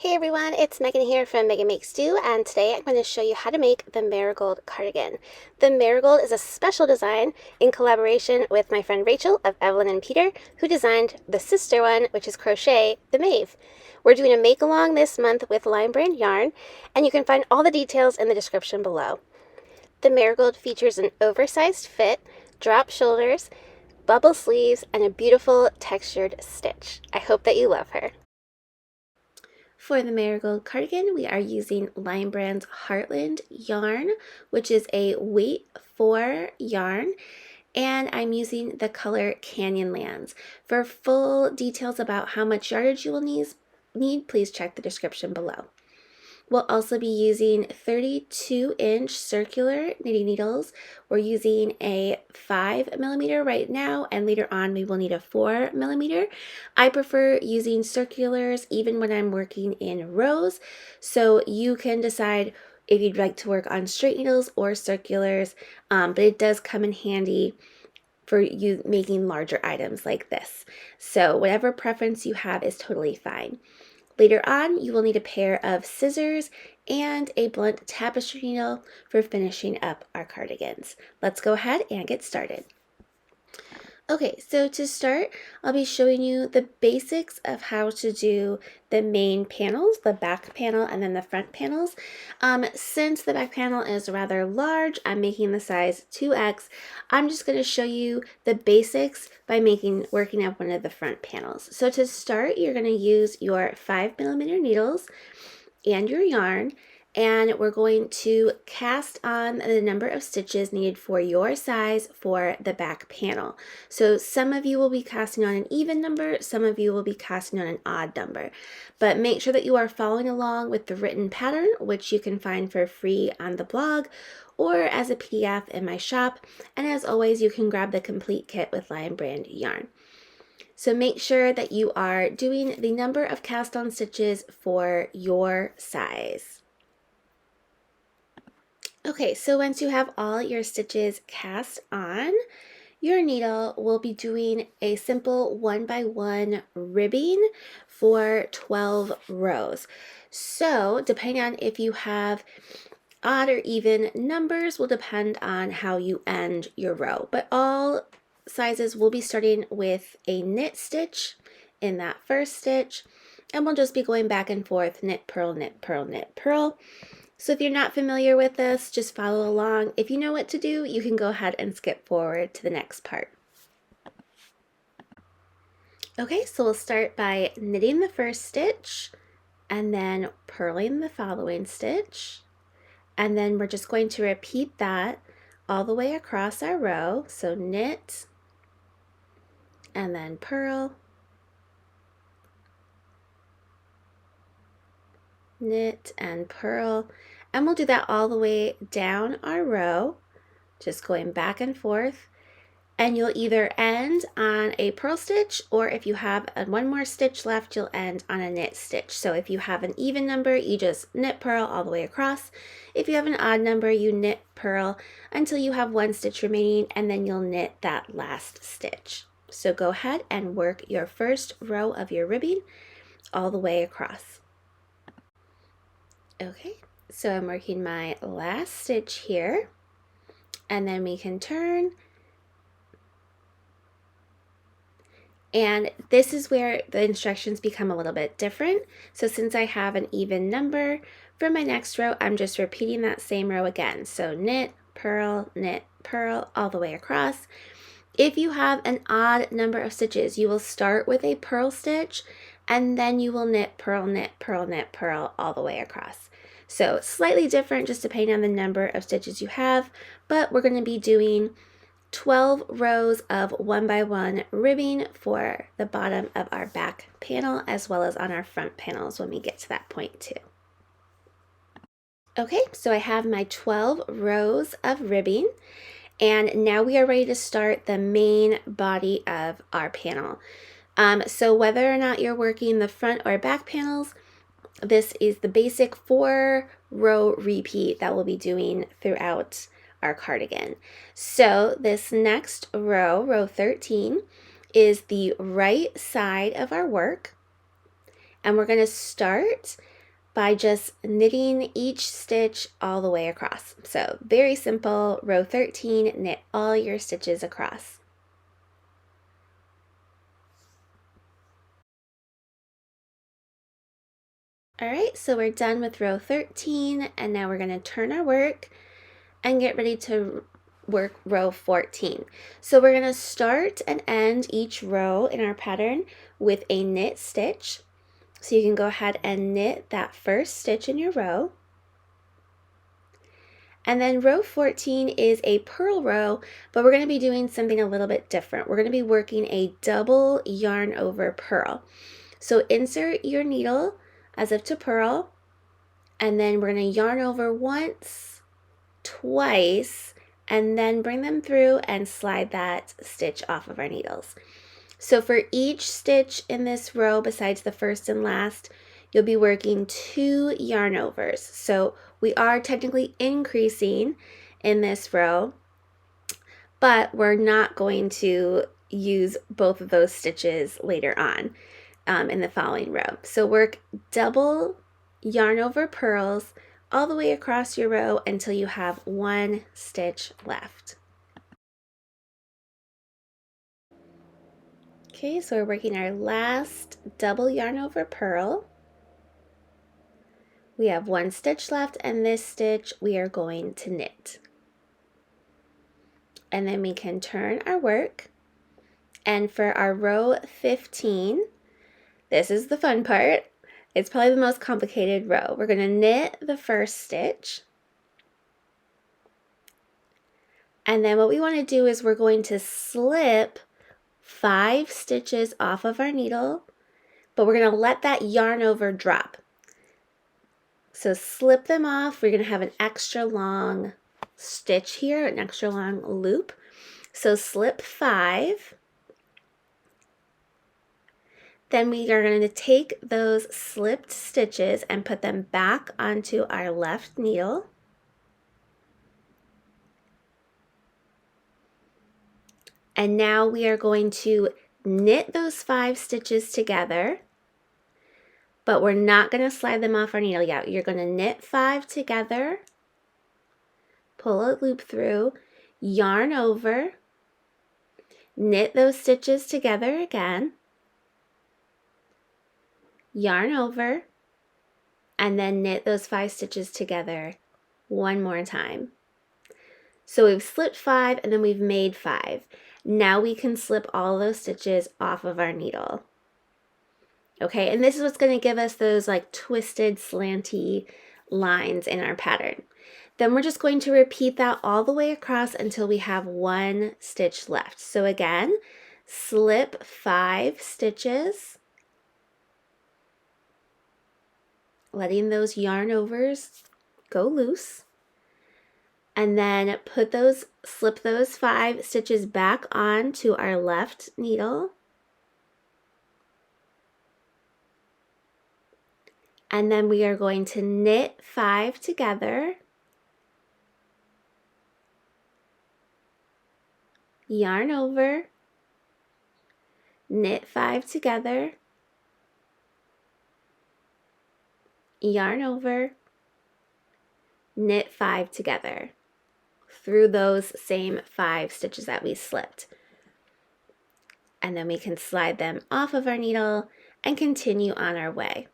Hey everyone, it's Megan here from Megan Makes Do, and today I'm going to show you how to make the Marigold cardigan. The Marigold is a special design in collaboration with my friend Rachel of Evelyn and Peter, who designed the sister one, which is Crochet, the Maeve. We're doing a make-along this month with Lion Brand yarn, and you can find all the details in the description below. The Marigold features an oversized fit, drop shoulders, bubble sleeves, and a beautiful textured stitch. I hope that you love her. For the Marigold cardigan, we are using Lion Brand Heartland yarn, which is a weight 4 yarn, and I'm using the color Canyonlands. For full details about how much yardage you will need, please check the description below. We'll also be using 32-inch circular knitting needles. We're using a 5mm right now, and later on we will need a 4mm. I prefer using circulars even when I'm working in rows, so you can decide if you'd like to work on straight needles or circulars, but it does come in handy for you making larger items like this. So whatever preference you have is totally fine. Later on, you will need a pair of scissors and a blunt tapestry needle for finishing up our cardigans. Let's go ahead and get started. Okay, so to start, I'll be showing you the basics of how to do the main panels, the back panel and then the front panels. Since the back panel is rather large, I'm making the size 2X. I'm just going to show you the basics by working up one of the front panels. So to start, you're going to use your 5mm needles and your yarn, and we're going to cast on the number of stitches needed for your size for the back panel. So some of you will be casting on an even number, some of you will be casting on an odd number, but make sure that you are following along with the written pattern, which you can find for free on the blog or as a PDF in my shop. And as always, you can grab the complete kit with Lion Brand yarn. So make sure that you are doing the number of cast on stitches for your size. Okay, so once you have all your stitches cast on, your needle will be doing a simple 1x1 ribbing for 12 rows. So depending on if you have odd or even numbers will depend on how you end your row, but all sizes will be starting with a knit stitch in that first stitch, and we'll just be going back and forth, knit, purl, knit, purl, knit, purl. So if you're not familiar with this, just follow along. If you know what to do, you can go ahead and skip forward to the next part. Okay, so we'll start by knitting the first stitch and then purling the following stitch. And then we're just going to repeat that all the way across our row. So knit and then purl, knit and purl, and we'll do that all the way down our row, just going back and forth. And you'll either end on a purl stitch, or if you have one more stitch left, you'll end on a knit stitch. So if you have an even number, you just knit purl all the way across. If you have an odd number, you knit purl until you have one stitch remaining, and then you'll knit that last stitch. So go ahead and work your first row of your ribbing all the way across. Okay, so I'm working my last stitch here, and then we can turn. And this is where the instructions become a little bit different. So since I have an even number, for my next row, I'm just repeating that same row again. So knit, purl, all the way across. If you have an odd number of stitches, you will start with a purl stitch, and then you will knit, purl, all the way across. So slightly different just depending on the number of stitches you have, but we're going to be doing 12 rows of 1x1 ribbing for the bottom of our back panel, as well as on our front panels when we get to that point too. Okay, so I have my 12 rows of ribbing, and now we are ready to start the main body of our panel. So whether or not you're working the front or back panels, this is the basic 4-row repeat that we'll be doing throughout our cardigan. So this next row, row 13, is the right side of our work, And we're going to start by just knitting each stitch all the way across. So very simple, row 13, knit all your stitches across. All right, so we're done with row 13, and now we're going to turn our work and get ready to work row 14. So we're going to start and end each row in our pattern with a knit stitch. So you can go ahead and knit that first stitch in your row. And then row 14 is a purl row, but we're going to be doing something a little bit different. We're going to be working a double yarn over purl. So insert your needle as if to purl, and then we're going to yarn over once, twice, and then bring them through and slide that stitch off of our needles. So for each stitch in this row, besides the first and last, you'll be working 2 yarn overs. So we are technically increasing in this row, but we're not going to use both of those stitches later on in the following row. So work double yarn over purls all the way across your row until you have 1 stitch left. Okay, so we're working our last double yarn over purl. We have 1 stitch left, and this stitch we are going to knit. And then we can turn our work. And for our row 15, this is the fun part. It's probably the most complicated row. We're going to knit the first stitch. And then what we want to do is we're going to slip 5 stitches off of our needle, but we're going to let that yarn over drop. So slip them off. We're going to have an extra long stitch here, an extra long loop. So slip 5. Then we are going to take those slipped stitches and put them back onto our left needle. And now we are going to knit those 5 stitches together, but we're not going to slide them off our needle yet. You're going to knit 5 together, pull a loop through, yarn over, knit those stitches together again, yarn over, and then knit those 5 stitches together one more time. So we've slipped 5 and then we've made 5. Now we can slip all those stitches off of our needle. Okay, and this is what's going to give us those like twisted, slanty lines in our pattern. Then we're just going to repeat that all the way across until we have 1 stitch left. So again, slip 5 stitches, letting those yarn overs go loose, and then slip those 5 stitches back onto our left needle. And then we are going to knit 5 together, yarn over, knit 5 together, yarn over, knit 5 together through those same 5 stitches that we slipped. And then we can slide them off of our needle and continue on our way.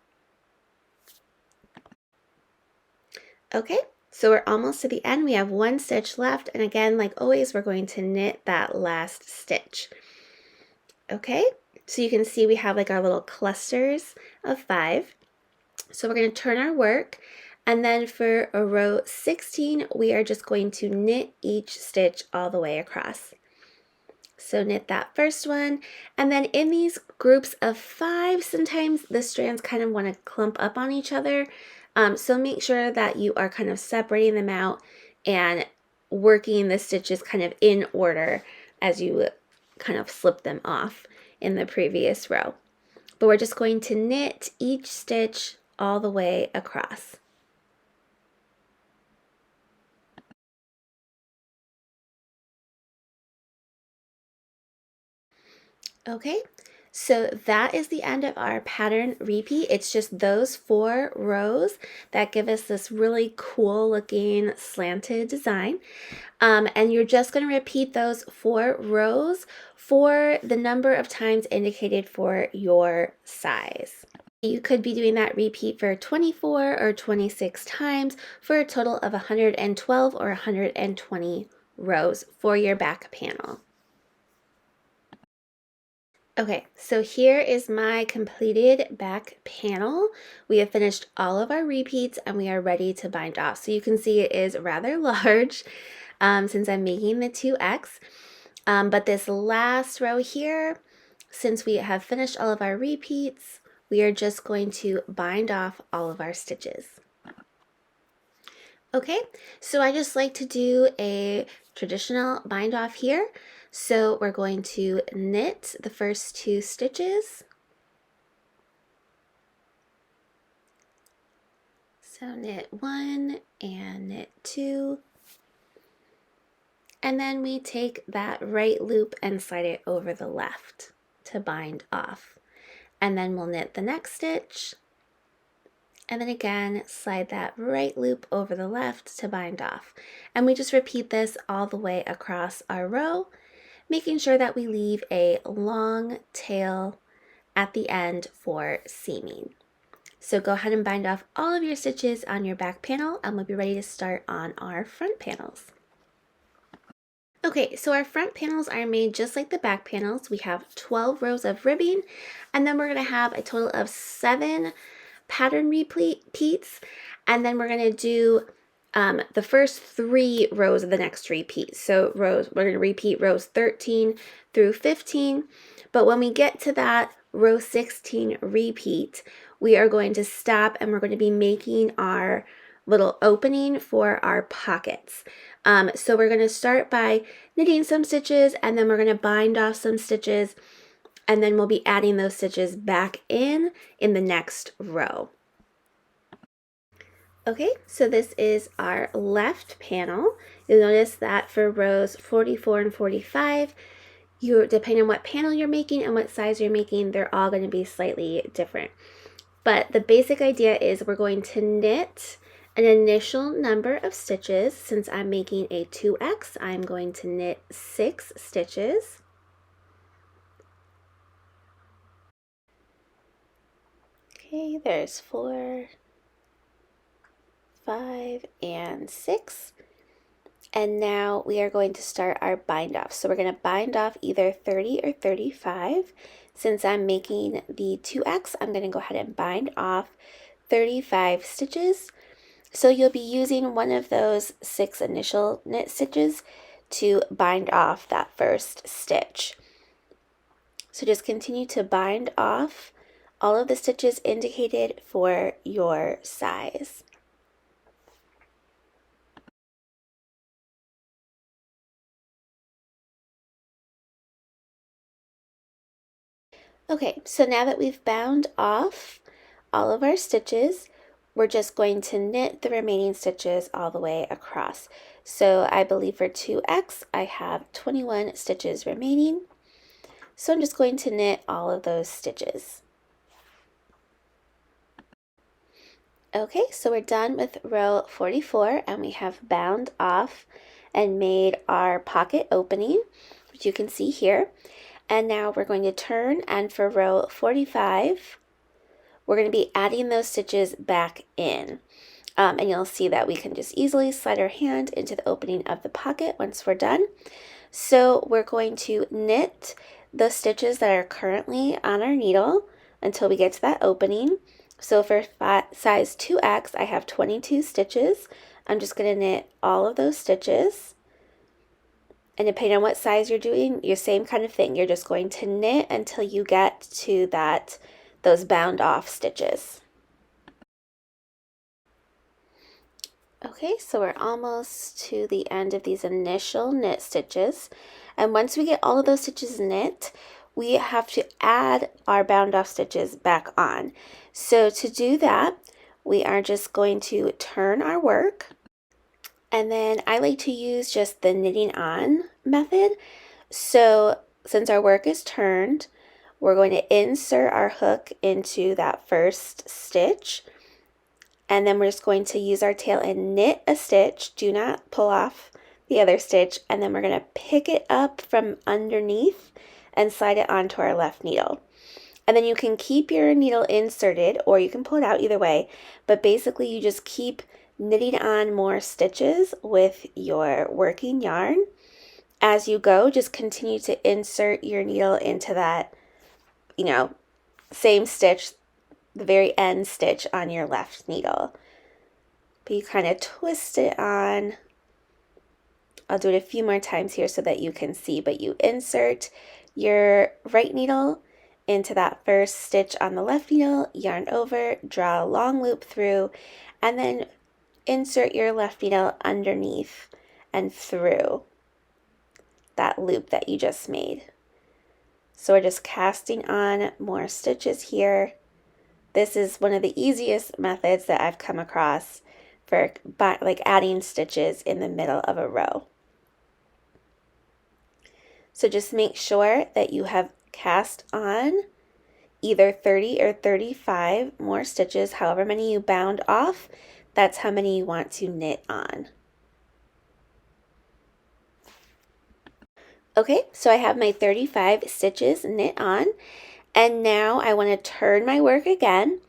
Okay, so we're almost to the end. We have 1 stitch left, and again, like always, we're going to knit that last stitch. Okay, so you can see we have like our little clusters of 5. So we're going to turn our work, and then for a row 16, we are just going to knit each stitch all the way across. So knit that first one, and then in these groups of 5, sometimes the strands kind of want to clump up on each other. So make sure that you are kind of separating them out and working the stitches kind of in order as you kind of slip them off in the previous row. But we're just going to knit each stitch all the way across. Okay, So that is the end of our pattern repeat. It's just those 4 rows that give us this really cool looking slanted design. And you're just going to repeat those 4 rows for the number of times indicated for your size. You could be doing that repeat for 24 or 26 times for a total of 112 or 120 rows for your back panel. Okay, so here is my completed back panel. We have finished all of our repeats and we are ready to bind off. So you can see it is rather large since I'm making the 2X. But this last row here, since we have finished all of our repeats, we are just going to bind off all of our stitches. Okay, so I just like to do a traditional bind off here. So we're going to knit the first 2 stitches. So knit 1 and knit 2. And then we take that right loop and slide it over the left to bind off. And then we'll knit the next stitch. And then again, slide that right loop over the left to bind off. And we just repeat this all the way across our row, making sure that we leave a long tail at the end for seaming. So go ahead and bind off all of your stitches on your back panel and we'll be ready to start on our front panels. Okay, so our front panels are made just like the back panels. We have 12 rows of ribbing, and then we're going to have a total of 7 pattern repeats, and then we're going to do the first 3 rows of the next repeat. So we're going to repeat rows 13 through 15, but when we get to that row 16 repeat, we are going to stop and we're going to be making our little opening for our pockets. So we're going to start by knitting some stitches and then we're going to bind off some stitches and then we'll be adding those stitches back in the next row. Okay, so this is our left panel. You'll notice that for rows 44 and 45, depending on what panel you're making and what size you're making, they're all going to be slightly different. But the basic idea is we're going to knit an initial number of stitches. Since I'm making a 2X, I'm going to knit 6 stitches. Okay, there's 4, 5, and 6. And now we are going to start our bind off. So we're going to bind off either 30 or 35. Since I'm making the 2X, I'm going to go ahead and bind off 35 stitches. So you'll be using one of those 6 initial knit stitches to bind off that first stitch. So just continue to bind off all of the stitches indicated for your size. Okay, so now that we've bound off all of our stitches, we're just going to knit the remaining stitches all the way across. So I believe for 2X, I have 21 stitches remaining. So I'm just going to knit all of those stitches. Okay, so we're done with row 44 and we have bound off and made our pocket opening, which you can see here. And now we're going to turn, and for row 45, we're going to be adding those stitches back in. And you'll see that we can just easily slide our hand into the opening of the pocket once we're done. So we're going to knit the stitches that are currently on our needle until we get to that opening. So for size 2X, I have 22 stitches. I'm just going to knit all of those stitches. And depending on what size you're doing, your same kind of thing. You're just going to knit until you get to those bound off stitches. Okay, so we're almost to the end of these initial knit stitches. And once we get all of those stitches knit, we have to add our bound off stitches back on. So to do that, we are just going to turn our work. And then I like to use just the knitting on method. So since our work is turned, we're going to insert our hook into that first stitch, and then we're just going to use our tail and knit a stitch. Do not pull off the other stitch, and then we're going to pick it up from underneath and slide it onto our left needle. And then you can keep your needle inserted or you can pull it out, either way, but basically you just keep knitting on more stitches with your working yarn. As you go, just continue to insert your needle into that, same stitch, the very end stitch on your left needle. But you kind of twist it on. I'll do it a few more times here so that you can see, but you insert your right needle into that first stitch on the left needle, yarn over, draw a long loop through, and then insert your left needle underneath and through that loop that you just made. So we're just casting on more stitches here. This is one of the easiest methods that I've come across for adding stitches in the middle of a row. So just make sure that you have cast on either 30 or 35 more stitches, however many you bound off, that's how many you want to knit on. Okay, so I have my 35 stitches knit on, and now I want to turn my work again,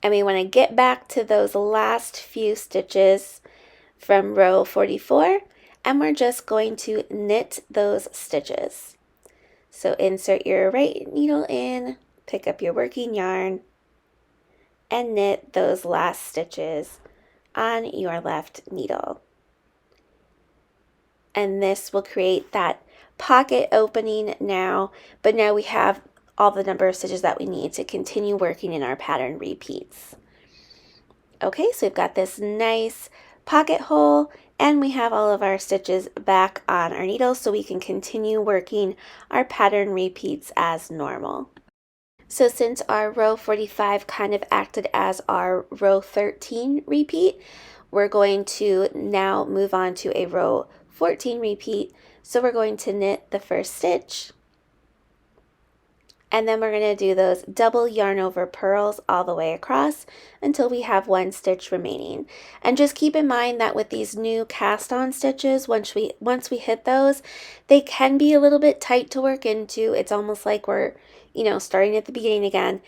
and we want to get back to those last few stitches from row 44, and we're just going to knit those stitches. So insert your right needle in, pick up your working yarn, and knit those last stitches on your left needle. And this will create that pocket opening now, but now we have all the number of stitches that we need to continue working in our pattern repeats. Okay, so we've got this nice pocket hole, and we have all of our stitches back on our needle so we can continue working our pattern repeats as normal. So since our row 45 kind of acted as our row 13 repeat, we're going to now move on to a row 14 repeat. So we're going to knit the first stitch, and then we're going to do those double yarn over purls all the way across until we have one stitch remaining. And just keep in mind that with these new cast on stitches, once we hit those, they can be a little bit tight to work into. It's almost like we're, starting at the beginning again.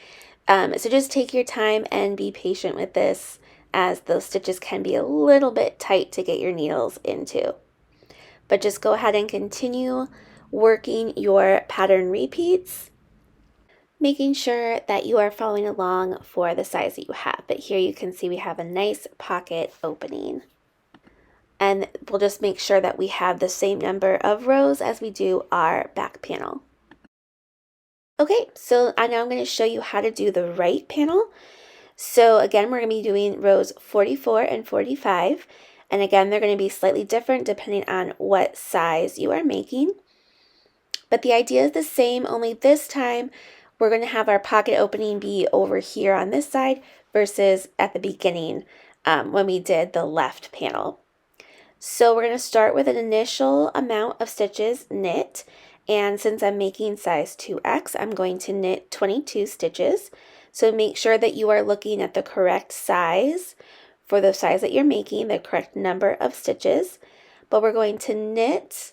So just take your time and be patient with this, as those stitches can be a little bit tight to get your needles into. But just go ahead and continue working your pattern repeats, making sure that you are following along for the size that you have. But here you can see we have a nice pocket opening. And we'll just make sure that we have the same number of rows as we do our back panel. Okay, so now I'm going to show you how to do the right panel. So again, we're going to be doing rows 44 and 45. And again, they're going to be slightly different depending on what size you are making. But the idea is the same, only this time we're going to have our pocket opening be over here on this side versus at the beginning when we did the left panel. So we're going to start with an initial amount of stitches knit. And since I'm making size 2X, I'm going to knit 22 stitches. So make sure that you are looking at the correct size for the size that you're making, the correct number of stitches. But we're going to knit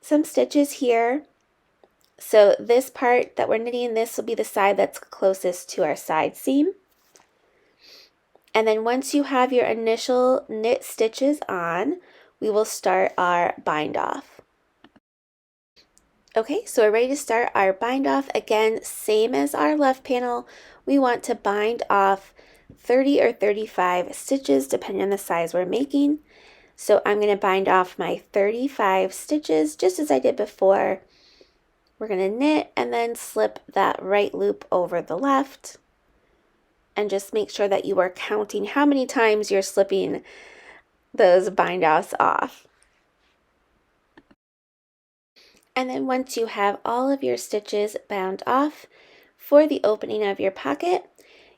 some stitches here. So this part that we're knitting, this will be the side that's closest to our side seam. And then once you have your initial knit stitches on, we will start our bind off. Okay, so we're ready to start our bind off. Again, same as our left panel, we want to bind off 30 or 35 stitches depending on the size we're making. So I'm going to bind off my 35 stitches just as I did before. We're going to knit and then slip that right loop over the left, and just make sure that you are counting how many times you're slipping those bind offs off. And then once you have all of your stitches bound off for the opening of your pocket,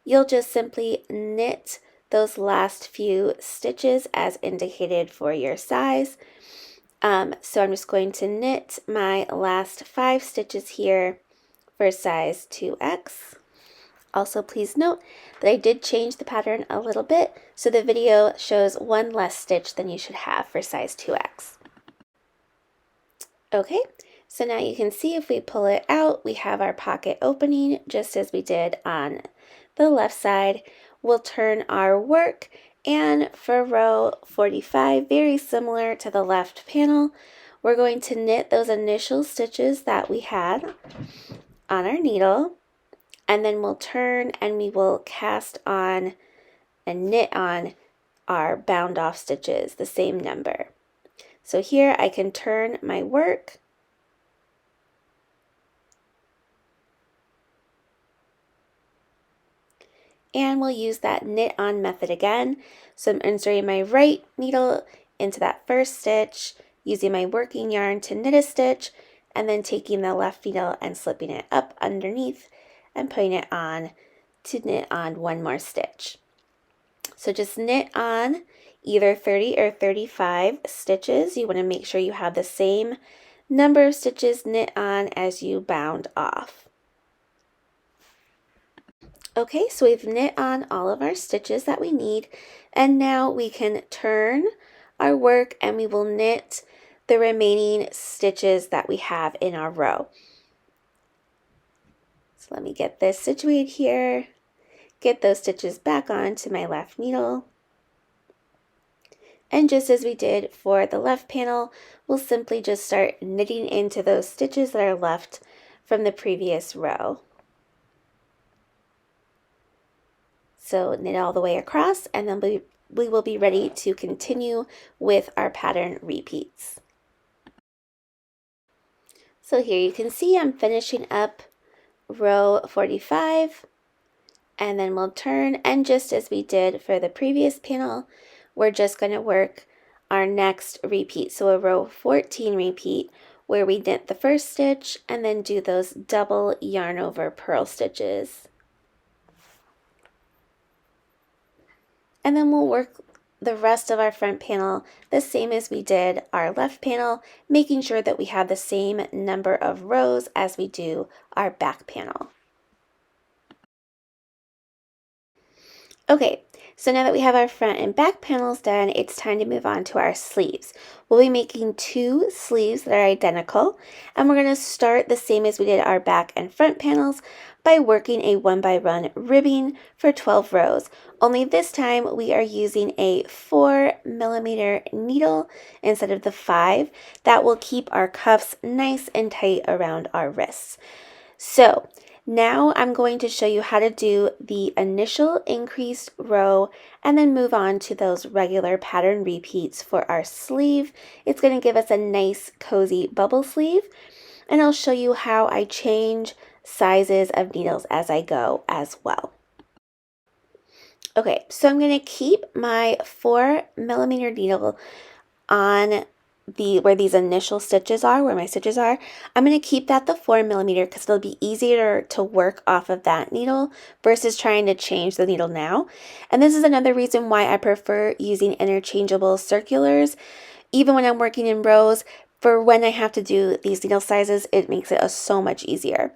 you'll just simply knit those last few stitches as indicated for your size. So I'm just going to knit my last 5 stitches here for size 2X. Also, please note that I did change the pattern a little bit, so the video shows one less stitch than you should have for size 2X. Okay, so now you can see if we pull it out, we have our pocket opening just as we did on the left side. We'll turn our work, and for row 45, very similar to the left panel, we're going to knit those initial stitches that we had on our needle, and then we'll turn and we will cast on and knit on our bound off stitches, the same number. So here I can turn my work, and we'll use that knit on method again. So I'm inserting my right needle into that first stitch, using my working yarn to knit a stitch, and then taking the left needle and slipping it up underneath and putting it on to knit on one more stitch. So just knit on either 30 or 35 stitches. You want to make sure you have the same number of stitches knit on as you bound off. Okay, so we've knit on all of our stitches that we need, and now we can turn our work and we will knit the remaining stitches that we have in our row. So let me get this situated here, get those stitches back onto my left needle, and just as we did for the left panel, we'll simply just start knitting into those stitches that are left from the previous row. So knit all the way across, and then we will be ready to continue with our pattern repeats. So here you can see I'm finishing up row 45, and then we'll turn, and just as we did for the previous panel, we're just going to work our next repeat. So a row 14 repeat where we knit the first stitch and then do those double yarn over purl stitches. And then we'll work the rest of our front panel the same as we did our left panel, making sure that we have the same number of rows as we do our back panel. Okay, so now that we have our front and back panels done, it's time to move on to our sleeves. We'll be making 2 sleeves that are identical, and we're going to start the same as we did our back and front panels by working a 1x1 ribbing for 12 rows. Only this time we are using a 4mm needle instead of the 5. That will keep our cuffs nice and tight around our wrists. So now I'm going to show you how to do the initial increased row and then move on to those regular pattern repeats for our sleeve. It's going to give us a nice cozy bubble sleeve, and I'll show you how I change sizes of needles as I go as well. Okay, so I'm going to keep my 4mm needle on where these initial stitches are, where my stitches are. I'm going to keep that the 4mm because it'll be easier to work off of that needle versus trying to change the needle now. And this is another reason why I prefer using interchangeable circulars. Even when I'm working in rows, for when I have to do these needle sizes, it makes it so much easier.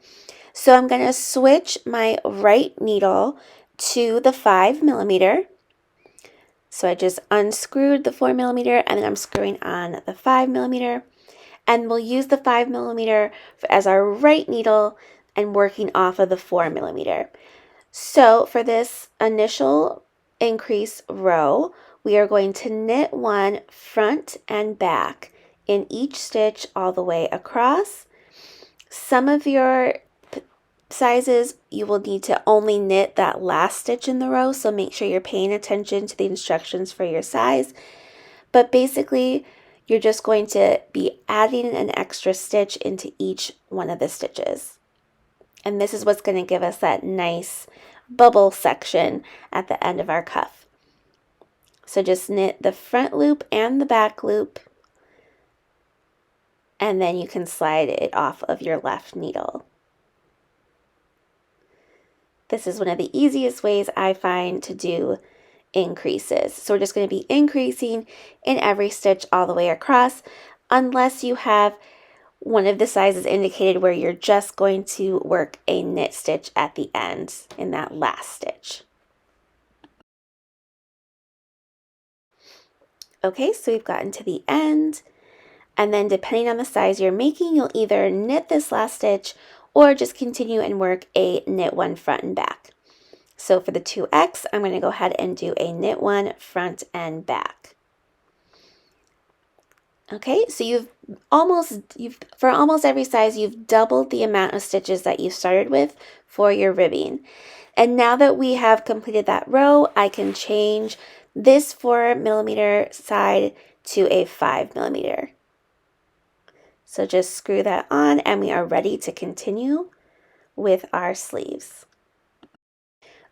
So I'm going to switch my right needle to the 5mm. So I just unscrewed the 4mm and then I'm screwing on the 5mm, and we'll use the 5mm as our right needle and working off of the 4mm. So for this initial increase row, we are going to knit 1 front and back in each stitch all the way across. Some of your sizes you will need to only knit that last stitch in the row, so make sure you're paying attention to the instructions for your size. But basically you're just going to be adding an extra stitch into each one of the stitches, and this is what's going to give us that nice bubble section at the end of our cuff. So just knit the front loop and the back loop, and then you can slide it off of your left needle. This is one of the easiest ways I find to do increases. So we're just going to be increasing in every stitch all the way across, unless you have one of the sizes indicated where you're just going to work a knit stitch at the end in that last stitch. Okay, so we've gotten to the end, and then depending on the size you're making, you'll either knit this last stitch or just continue and work a knit one front and back. So for the 2X, I'm going to go ahead and do a knit one front and back. Okay, so for almost every size, you've doubled the amount of stitches that you started with for your ribbing. And now that we have completed that row, I can change this 4mm side to a 5mm. So just screw that on and we are ready to continue with our sleeves.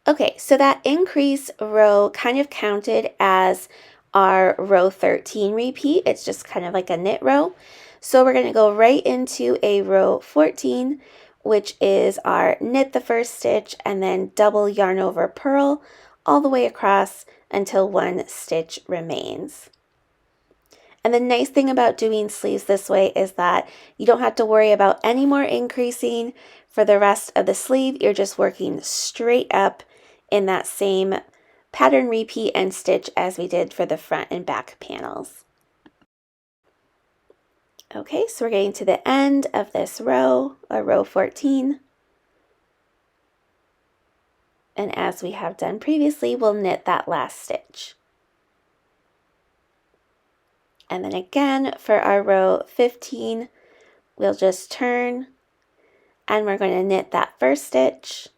Okay, so that increase row kind of counted as our row 13 repeat. It's just kind of like a knit row. So we're going to go right into a row 14, which is our knit the first stitch and then double yarn over purl all the way across until one stitch remains. And the nice thing about doing sleeves this way is that you don't have to worry about any more increasing for the rest of the sleeve. You're just working straight up in that same pattern repeat and stitch as we did for the front and back panels. Okay, so we're getting to the end of this row, row 14. And as we have done previously, we'll knit that last stitch. And then again, for our row 15, we'll just turn and we're going to knit that first stitch.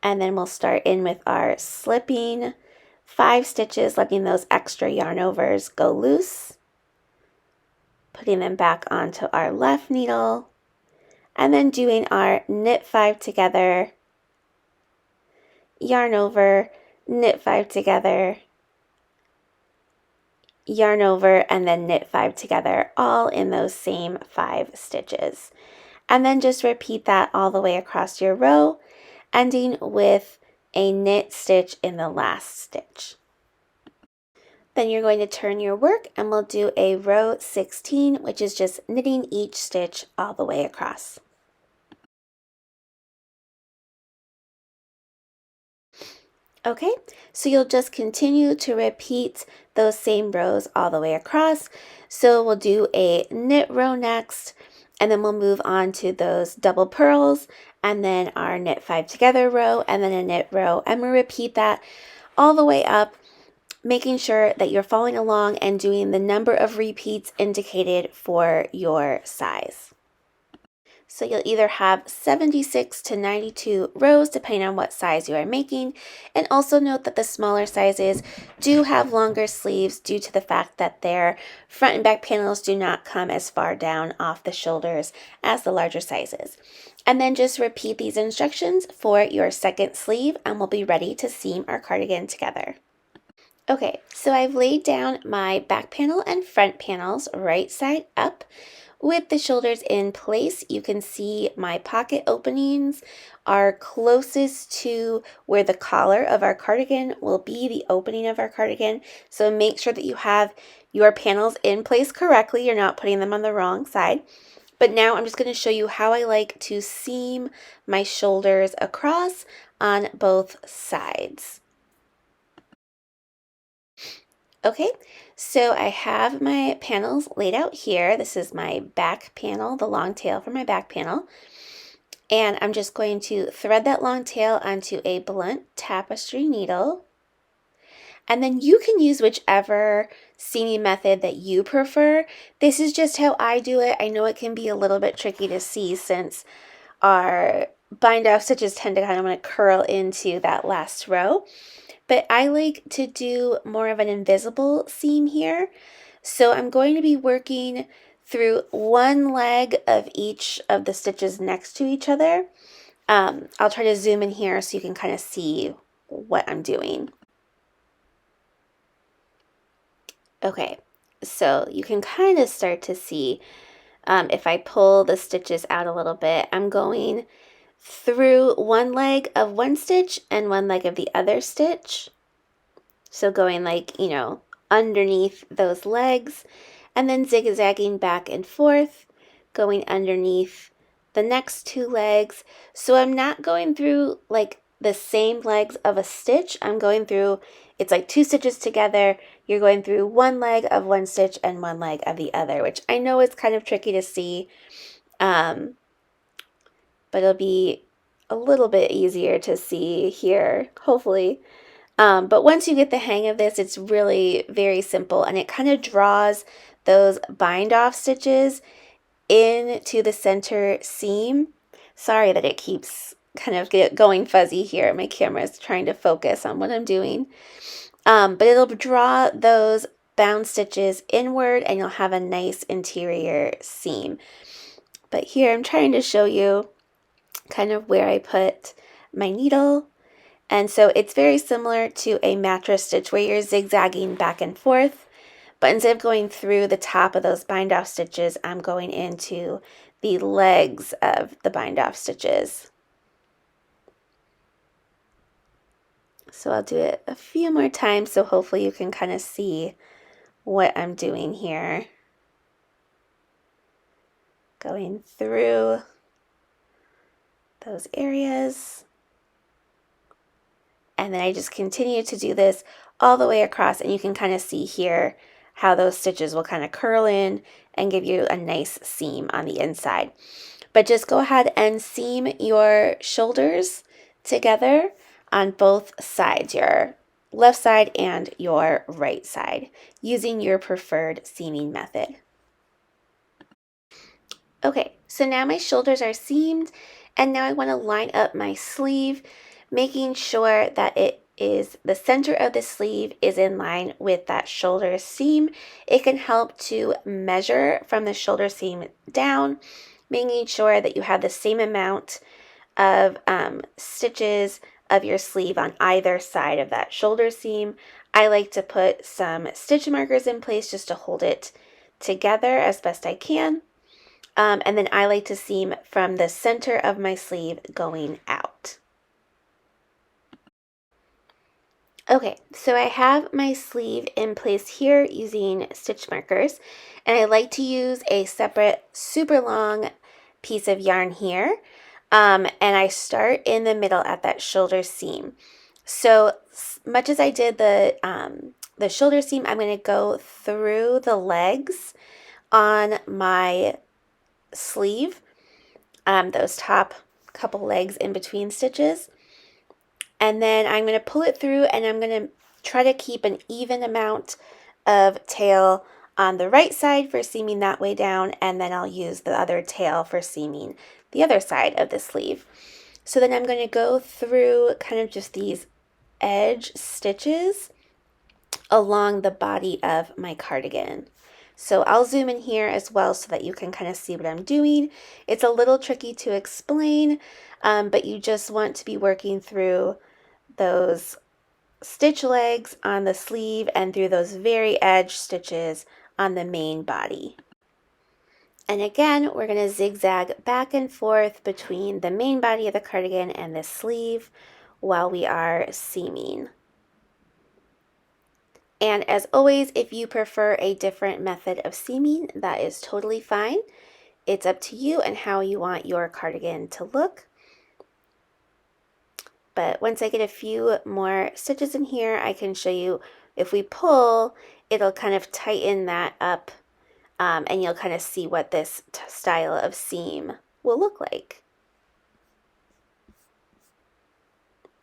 And then we'll start in with our slipping 5 stitches, letting those extra yarn overs go loose, putting them back onto our left needle, and then doing our knit 5 together, yarn over, knit 5 together, yarn over, and then knit 5 together, all in those same 5 stitches. And then just repeat that all the way across your row, ending with a knit stitch in the last stitch. Then you're going to turn your work and we'll do a row 16, which is just knitting each stitch all the way across. Okay, so you'll just continue to repeat those same rows all the way across. So we'll do a knit row next, and then we'll move on to those double purls, and then our knit 5 together row, and then a knit row, and we'll repeat that all the way up, making sure that you're following along and doing the number of repeats indicated for your size. So you'll either have 76 to 92 rows depending on what size you are making. And also note that the smaller sizes do have longer sleeves due to the fact that their front and back panels do not come as far down off the shoulders as the larger sizes. And then just repeat these instructions for your second sleeve and we'll be ready to seam our cardigan together. Okay, so I've laid down my back panel and front panels right side up. With the shoulders in place, you can see my pocket openings are closest to where the collar of our cardigan will be, the opening of our cardigan. So make sure that you have your panels in place correctly. You're not putting them on the wrong side. But now I'm just going to show you how I like to seam my shoulders across on both sides. Okay, so I have my panels laid out here. This is my back panel, the long tail for my back panel. And I'm just going to thread that long tail onto a blunt tapestry needle. And then you can use whichever seaming method that you prefer. This is just how I do it. I know it can be a little bit tricky to see since our bind off stitches tend to kind of want to curl into that last row. But I like to do more of an invisible seam here. So I'm going to be working through one leg of each of the stitches next to each other. I'll try to zoom in here so you can kind of see what I'm doing. Okay, so you can kind of start to see if I pull the stitches out a little bit, I'm going through one leg of one stitch and one leg of the other stitch. So going like, underneath those legs, and then zigzagging back and forth, going underneath the next two legs. So I'm not going through like the same legs of a stitch. I'm going through, it's like two stitches together. You're going through one leg of one stitch and one leg of the other, which I know is kind of tricky to see, but it'll be a little bit easier to see here, hopefully. But once you get the hang of this, it's really very simple, and it kind of draws those bind off stitches into the center seam. Sorry that it keeps kind of going fuzzy here. My camera is trying to focus on what I'm doing. But it'll draw those bound stitches inward, and you'll have a nice interior seam. But here I'm trying to show you kind of where I put my needle. And so it's very similar to a mattress stitch where you're zigzagging back and forth. But instead of going through the top of those bind off stitches, I'm going into the legs of the bind off stitches. So I'll do it a few more times so hopefully you can kind of see what I'm doing here. Going through those areas. And then I just continue to do this all the way across, and you can kind of see here how those stitches will kind of curl in and give you a nice seam on the inside. But just go ahead and seam your shoulders together on both sides, your left side and your right side, using your preferred seaming method. Okay, so now my shoulders are seamed, and now I want to line up my sleeve, making sure that the center of the sleeve is in line with that shoulder seam. It can help to measure from the shoulder seam down, making sure that you have the same amount of stitches of your sleeve on either side of that shoulder seam. I like to put some stitch markers in place just to hold it together as best I can. And then I like to seam from the center of my sleeve going out. Okay, so I have my sleeve in place here using stitch markers, and I like to use a separate super long piece of yarn here, and I start in the middle at that shoulder seam. So much as I did the shoulder seam, I'm going to go through the legs on my sleeve, those top couple legs in between stitches. And then I'm going to pull it through, and I'm going to try to keep an even amount of tail on the right side for seaming that way down, and then I'll use the other tail for seaming the other side of the sleeve. So then I'm going to go through kind of just these edge stitches along the body of my cardigan. So I'll zoom in here as well so that you can kind of see what I'm doing. It's a little tricky to explain, but you just want to be working through those stitch legs on the sleeve and through those very edge stitches on the main body. And again, we're going to zigzag back and forth between the main body of the cardigan and the sleeve while we are seaming. And as always, if you prefer a different method of seaming, that is totally fine. It's up to you and how you want your cardigan to look. But once I get a few more stitches in here, I can show you if we pull, it'll kind of tighten that up, and you'll kind of see what this style of seam will look like.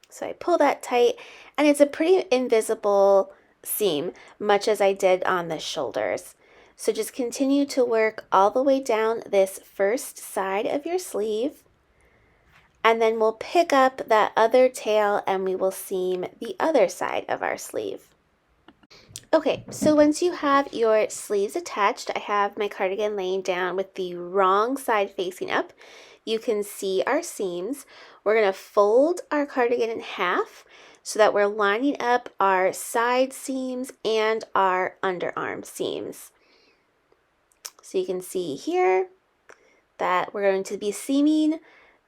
So I pull that tight, and it's a pretty invisible seam, much as I did on the shoulders. So just continue to work all the way down this first side of your sleeve, and then we'll pick up that other tail and we will seam the other side of our sleeve. Okay, so once you have your sleeves attached, I have my cardigan laying down with the wrong side facing up. You can see our seams. We're going to fold our cardigan in half so that we're lining up our side seams and our underarm seams. So you can see here that we're going to be seaming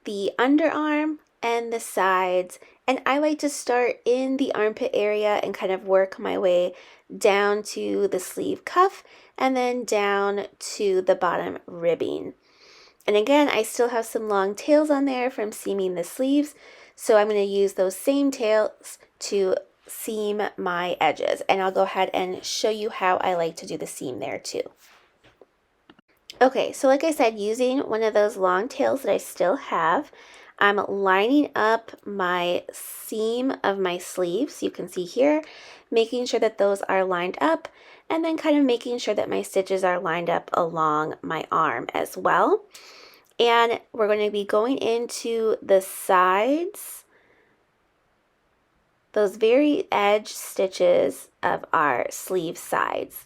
the underarm and the sides. And I like to start in the armpit area and kind of work my way down to the sleeve cuff and then down to the bottom ribbing. And again, I still have some long tails on there from seaming the sleeves, so I'm going to use those same tails to seam my edges, and I'll go ahead and show you how I like to do the seam there too. Okay, so like I said, using one of those long tails that I still have, I'm lining up my seam of my sleeves, you can see here, making sure that those are lined up, and then kind of making sure that my stitches are lined up along my arm as well. And we're going to be going into the sides, those very edge stitches of our sleeve sides.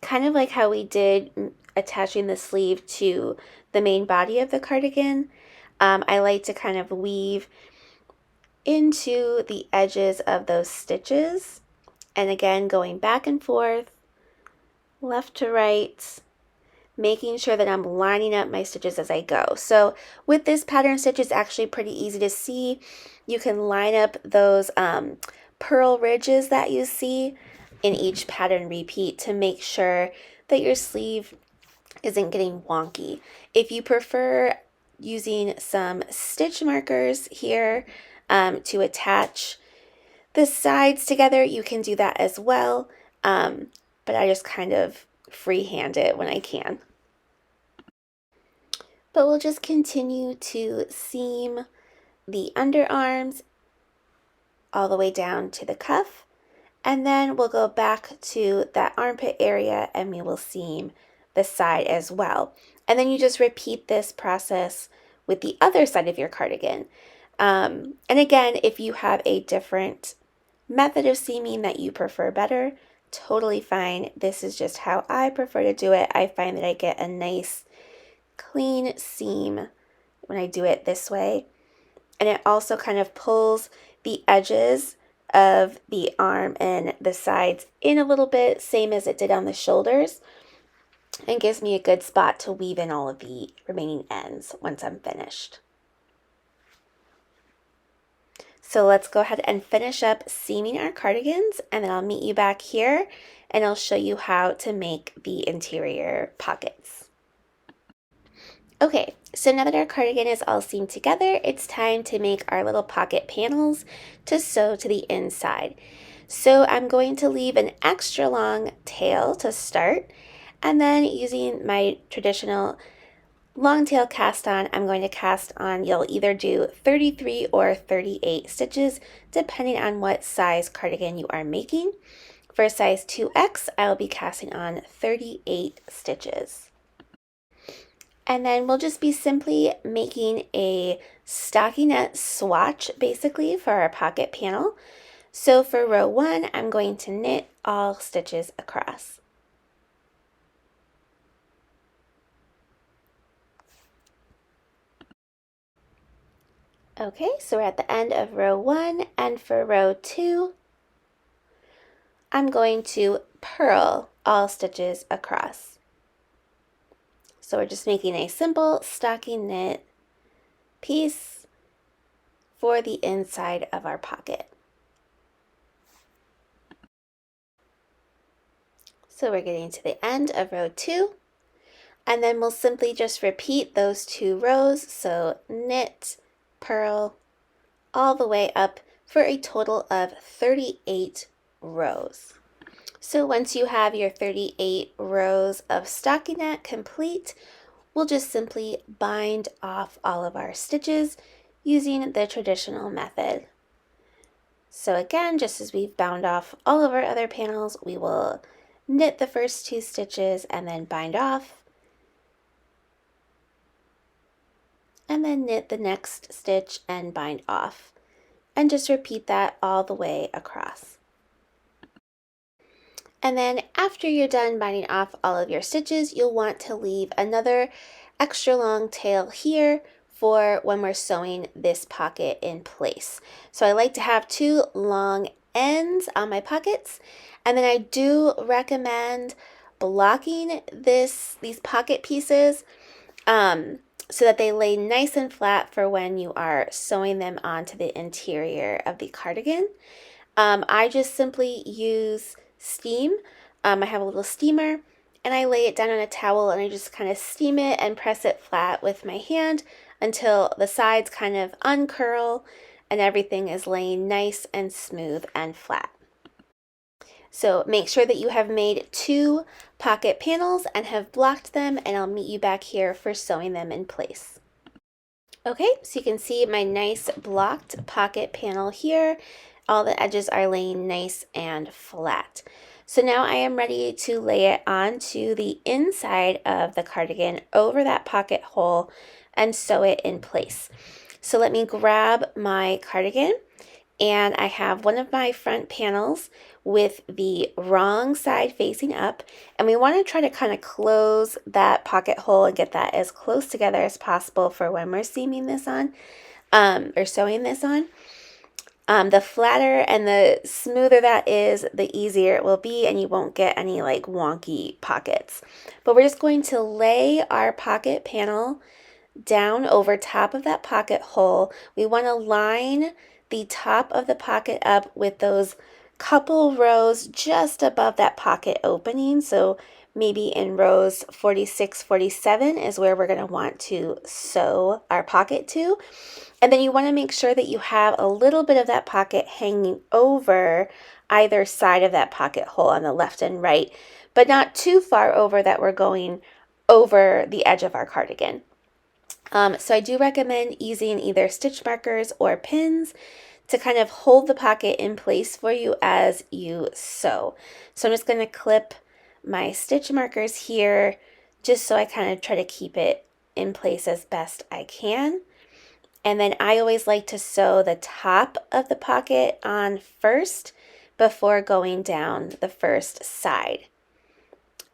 Kind of like how we did attaching the sleeve to the main body of the cardigan. I like to kind of weave into the edges of those stitches. And again, going back and forth, left to right, making sure that I'm lining up my stitches as I go. So with this pattern stitch, it's actually pretty easy to see. You can line up those purl ridges that you see in each pattern repeat to make sure that your sleeve isn't getting wonky. If you prefer using some stitch markers here to attach the sides together, you can do that as well, but I just kind of freehand it when I can. But we'll just continue to seam the underarms all the way down to the cuff, and then we'll go back to that armpit area and we will seam the side as well. And then you just repeat this process with the other side of your cardigan. And again, if you have a different method of seaming that you prefer better, totally fine. This is just how I prefer to do it. I find that I get a nice clean seam when I do it this way, and it also kind of pulls the edges of the arm and the sides in a little bit, same as it did on the shoulders, and gives me a good spot to weave in all of the remaining ends once I'm finished. So let's go ahead and finish up seaming our cardigans, and then I'll meet you back here and I'll show you how to make the interior pockets. Okay, so now that our cardigan is all seamed together, it's time to make our little pocket panels to sew to the inside. So I'm going to leave an extra long tail to start, and then using my traditional long tail cast on, I'm going to cast on, you'll either do 33 or 38 stitches, depending on what size cardigan you are making. For size 2X, I'll be casting on 38 stitches. And then we'll just be simply making a stockinette swatch basically for our pocket panel. So for row 1, I'm going to knit all stitches across. Okay, so we're at the end of row 1, and for row 2, I'm going to purl all stitches across. So we're just making a simple stocking knit piece for the inside of our pocket. So we're getting to the end of row 2, and then we'll simply just repeat those 2 rows. So knit, purl, all the way up for a total of 38 rows. So once you have your 38 rows of stockinette complete, we'll just simply bind off all of our stitches using the traditional method. So again, just as we've bound off all of our other panels, we will knit the first 2 stitches and then bind off, and then knit the next stitch and bind off, and just repeat that all the way across. And then after you're done binding off all of your stitches, you'll want to leave another extra long tail here for when we're sewing this pocket in place. So I like to have 2 long ends on my pockets, and then I do recommend blocking these pocket pieces so that they lay nice and flat for when you are sewing them onto the interior of the cardigan. I just simply use steam. I have a little steamer and I lay it down on a towel and I just kind of steam it and press it flat with my hand until the sides kind of uncurl and everything is laying nice and smooth and flat. So make sure that you have made 2 pocket panels and have blocked them, and I'll meet you back here for sewing them in place. Okay, so you can see my nice blocked pocket panel here. All the edges are laying nice and flat. So now I am ready to lay it onto the inside of the cardigan over that pocket hole and sew it in place. So let me grab my cardigan, and I have one of my front panels with the wrong side facing up, and we want to try to kind of close that pocket hole and get that as close together as possible for when we're seaming this on, or sewing this on. The flatter and the smoother that is, the easier it will be, and you won't get any like wonky pockets. But we're just going to lay our pocket panel down over top of that pocket hole. We want to line the top of the pocket up with those couple rows just above that pocket opening. So maybe in rows 46, 47 is where we're going to want to sew our pocket to. And then you want to make sure that you have a little bit of that pocket hanging over either side of that pocket hole on the left and right, but not too far over that we're going over the edge of our cardigan. So I do recommend using either stitch markers or pins to kind of hold the pocket in place for you as you sew. So I'm just going to clip my stitch markers here just so I kind of try to keep it in place as best I can. And then I always like to sew the top of the pocket on first before going down the first side.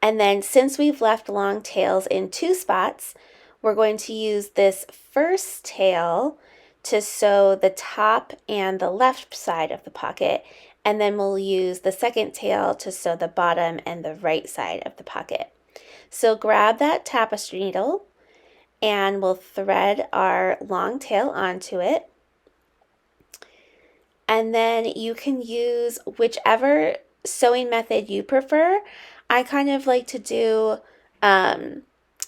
And then since we've left long tails in 2 spots, we're going to use this first tail to sew the top and the left side of the pocket, and then we'll use the second tail to sew the bottom and the right side of the pocket. So grab that tapestry needle and we'll thread our long tail onto it. And then you can use whichever sewing method you prefer. I kind of like to do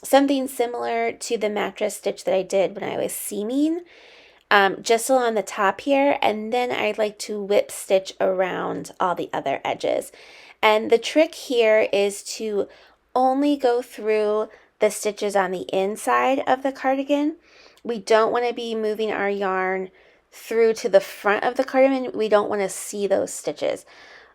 something similar to the mattress stitch that I did when I was seaming, just along the top here, and then I'd like to whip stitch around all the other edges. And the trick here is to only go through the stitches on the inside of the cardigan. We don't want to be moving our yarn through to the front of the cardigan. We don't want to see those stitches.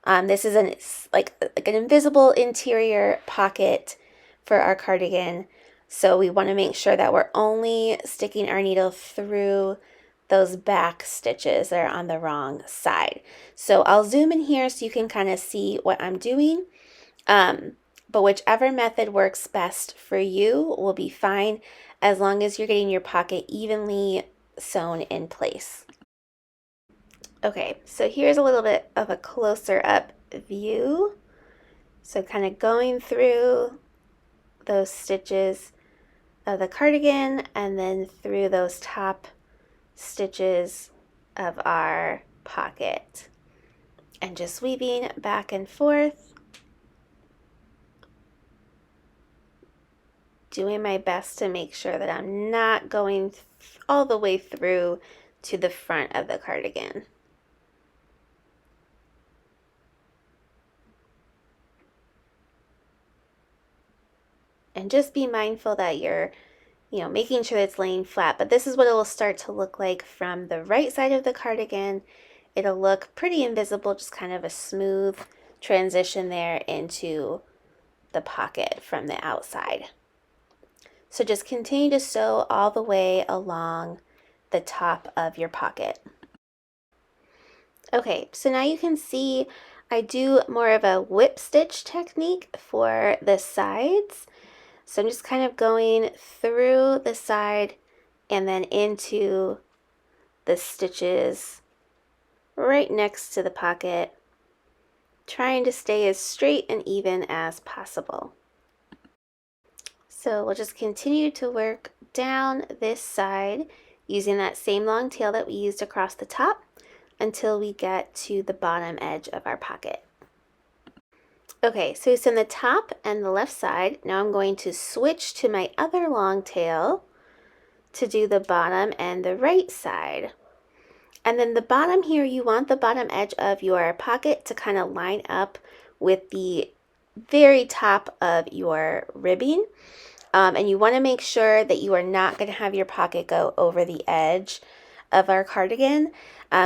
This is like an invisible interior pocket for our cardigan, so we want to make sure that we're only sticking our needle through those back stitches that are on the wrong side. So I'll zoom in here so you can kind of see what I'm doing. But whichever method works best for you will be fine, as long as you're getting your pocket evenly sewn in place. Okay, so here's a little bit of a closer up view. So kind of going through those stitches of the cardigan and then through those top stitches of our pocket and just weaving back and forth, doing my best to make sure that I'm not going all the way through to the front of the cardigan. And just be mindful that you're, making sure that it's laying flat. But this is what it will start to look like from the right side of the cardigan. It'll look pretty invisible, just kind of a smooth transition there into the pocket from the outside. So just continue to sew all the way along the top of your pocket. Okay, so now you can see I do more of a whip stitch technique for the sides. So I'm just kind of going through the side and then into the stitches right next to the pocket, trying to stay as straight and even as possible. So we'll just continue to work down this side using that same long tail that we used across the top until we get to the bottom edge of our pocket. Okay, so it's in the top and the left side. Now I'm going to switch to my other long tail to do the bottom and the right side. And then the bottom here, you want the bottom edge of your pocket to kind of line up with the very top of your ribbing. And you want to make sure that you are not going to have your pocket go over the edge of our cardigan.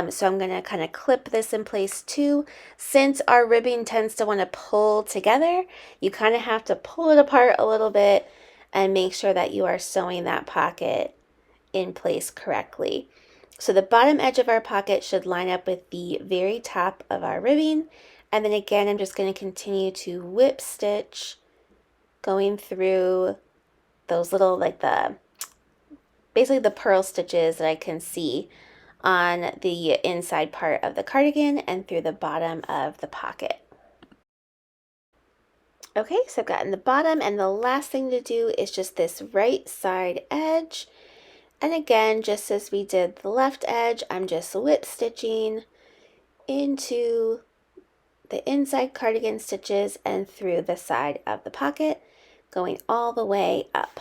So I'm going to kind of clip this in place too. Since our ribbing tends to want to pull together, you kind of have to pull it apart a little bit and make sure that you are sewing that pocket in place correctly. So the bottom edge of our pocket should line up with the very top of our ribbing. And then again, I'm just going to continue to whip stitch going through those little, like basically the purl stitches that I can see on the inside part of the cardigan and through the bottom of the pocket. Okay, so I've gotten the bottom, and the last thing to do is just this right side edge. And again, just as we did the left edge, I'm just whip stitching into the inside cardigan stitches and through the side of the pocket, going all the way up.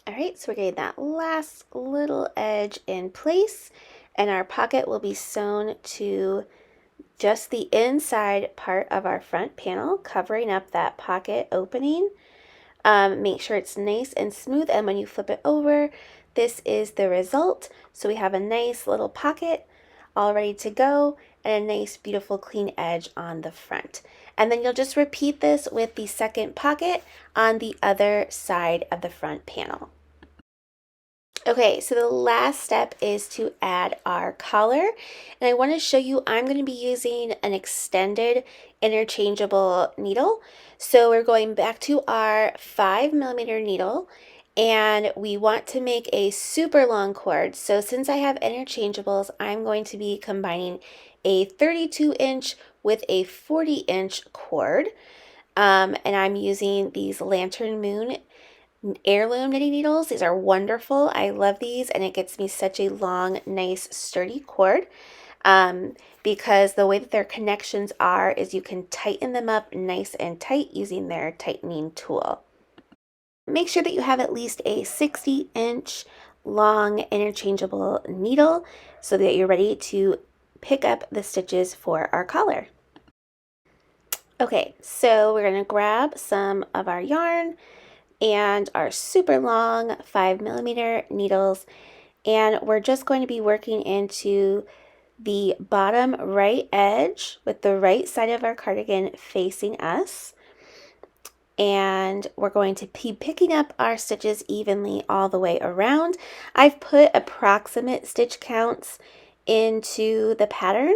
All right, so we're getting that last little edge in place, and our pocket will be sewn to just the inside part of our front panel, covering up that pocket opening. Make sure it's nice and smooth, and when you flip it over, this is the result. So we have a nice little pocket all ready to go and a nice beautiful clean edge on the front. And then you'll just repeat this with the second pocket on the other side of the front panel. Okay, so the last step is to add our collar, and I want to show you I'm going to be using an extended interchangeable needle. So we're going back to our 5mm needle, and we want to make a super long cord. So since I have interchangeables, I'm going to be combining a 32-inch with a 40-inch cord, and I'm using these Lantern Moon heirloom knitting needles. These are wonderful. I love these, and it gets me such a long, nice, sturdy cord. Because the way that their connections are is you can tighten them up nice and tight using their tightening tool. Make sure that you have at least a 60-inch long interchangeable needle so that you're ready to pick up the stitches for our collar. Okay, so we're going to grab some of our yarn and our super long 5mm needles, and we're just going to be working into the bottom right edge with the right side of our cardigan facing us, and we're going to be picking up our stitches evenly all the way around. I've put approximate stitch counts into the pattern,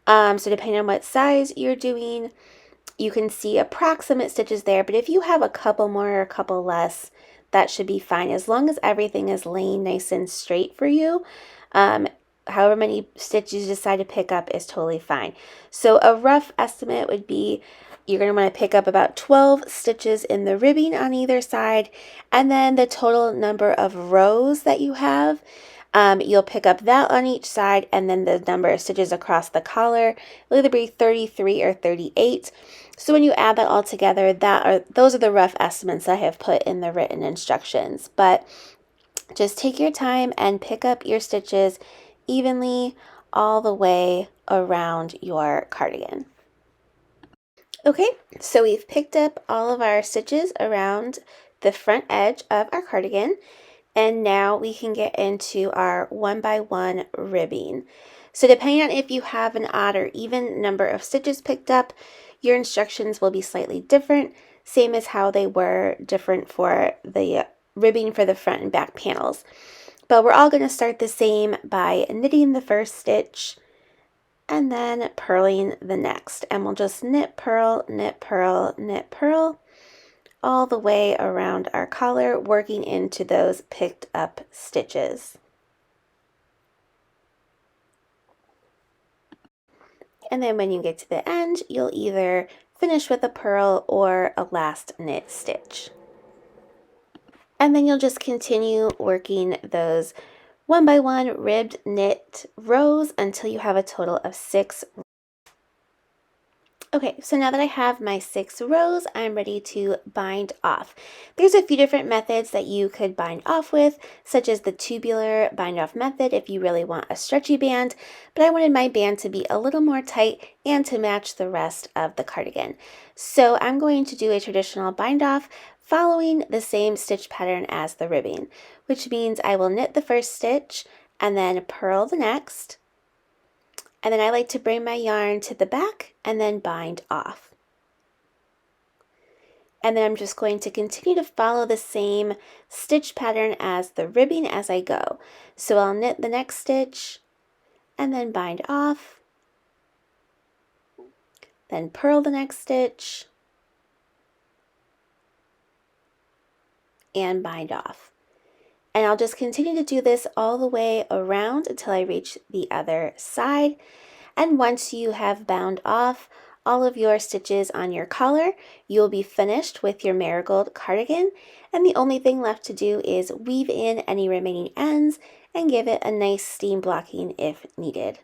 so depending on what size you're doing, you can see approximate stitches there, but if you have a couple more or a couple less, that should be fine as long as everything is laying nice and straight for you. However many stitches you decide to pick up is totally fine. So a rough estimate would be you're going to want to pick up about 12 stitches in the ribbing on either side, and then the total number of rows that you have, you'll pick up that on each side, and then the number of stitches across the collar will either be 33 or 38. So when you add that all together, those are the rough estimates I have put in the written instructions. But just take your time and pick up your stitches evenly all the way around your cardigan. Okay, so we've picked up all of our stitches around the front edge of our cardigan, and now we can get into our 1x1 ribbing. So depending on if you have an odd or even number of stitches picked up, your instructions will be slightly different, same as how they were different for the ribbing for the front and back panels. But we're all going to start the same by knitting the first stitch and then purling the next. And we'll just knit, purl, knit, purl, knit, purl all the way around our collar, working into those picked up stitches. And then when you get to the end, you'll either finish with a purl or a last knit stitch. And then you'll just continue working those 1 by 1 ribbed knit rows until you have a total of 6. Okay, so now that I have my 6 rows, I'm ready to bind off. There's a few different methods that you could bind off with, such as the tubular bind off method if you really want a stretchy band, but I wanted my band to be a little more tight and to match the rest of the cardigan. So I'm going to do a traditional bind off following the same stitch pattern as the ribbing, which means I will knit the first stitch and then purl the next. And then I like to bring my yarn to the back and then bind off. And then I'm just going to continue to follow the same stitch pattern as the ribbing as I go. So I'll knit the next stitch and then bind off, then purl the next stitch and bind off. And I'll just continue to do this all the way around until I reach the other side. And once you have bound off all of your stitches on your collar, you'll be finished with your Marigold cardigan. And the only thing left to do is weave in any remaining ends and give it a nice seam blocking if needed.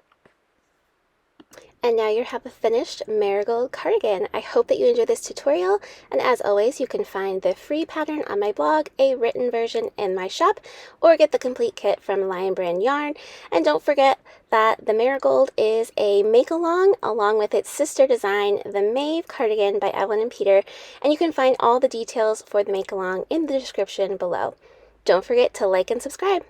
And now you have a finished Marigold cardigan. I hope that you enjoyed this tutorial, and as always, you can find the free pattern on my blog, a written version in my shop, or get the complete kit from Lion Brand Yarn. And don't forget that the Marigold is a make-along with its sister design, the Maeve Cardigan by Evelyn and Peter, and you can find all the details for the make-along in the description below. Don't forget to like and subscribe.